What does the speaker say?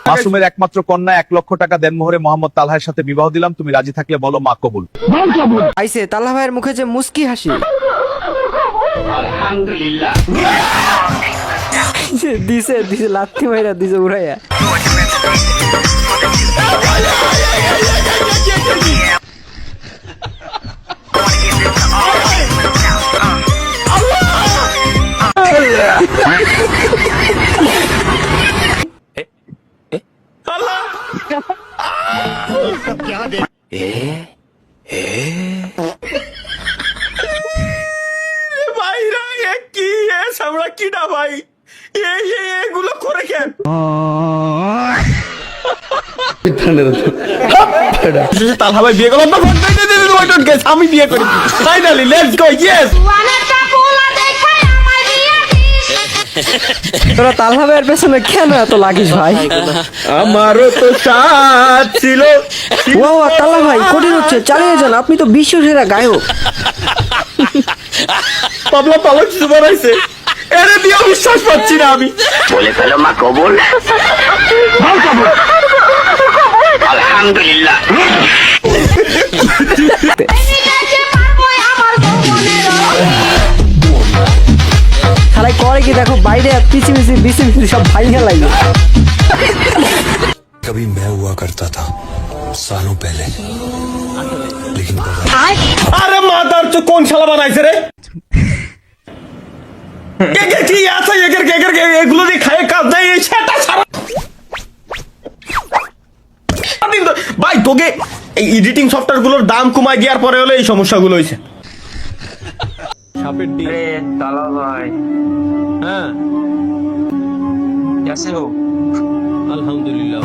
মাসুমের একমাত্র কন্যা 1,00,000 টাকা দেনমোহরে মোহাম্মদ তালহার সাথে বিবাহ দিলাম, তুমি রাজি থাকলে বলো মা কবুল। আইসে তাল্লা ভাইয়ের মুখে যে মুস্কি হাসি। দিছে দিছে লাথি মাইরা দিছে উড়াইয়া। তালহা ভাই বিয়ে করলাম আমি বিয়ে করি ফাইনালি লেটস গো ইয়েস। তোরা তাল্লা ভাইয়ের পেছনে কেন এত লাগিস ভাই? আমারও তো সাথ ছিল। ও তাল্লা ভাই কঠিন হচ্ছে, চালিয়ে যান, আপনি তো বিশ্ব সেরা গায়ক। পাবলা পালক কিছু বানাইছে, এরে দিয়ে বিশ্বাস পাচ্ছি না আমি। বলে ফেলো মা কবুল। আলহামদুলিল্লাহ। খালাই করে কি দেখো, বাইরে পিছি পিছি বিছি বিছি সব ভাই খেলাই। कभी मैं हुआ करता था सालों पहले, लेकिन আরে মাদার তো কোন শালা বানাইছে রে? কি আছে এগুলো দিয়ে খায় কাজ দেয় এই সেটা সারা দিন ভাই। তোকে এই এডিটিং সফটওয়্যার গুলোর দাম কমায় দেওয়ার পরে হলো এই সমস্যাগুলো হয়েছে। সাপের ডিম। তালা ভাই হ্যাঁ कैसे हो? আলহামদুলিল্লাহ।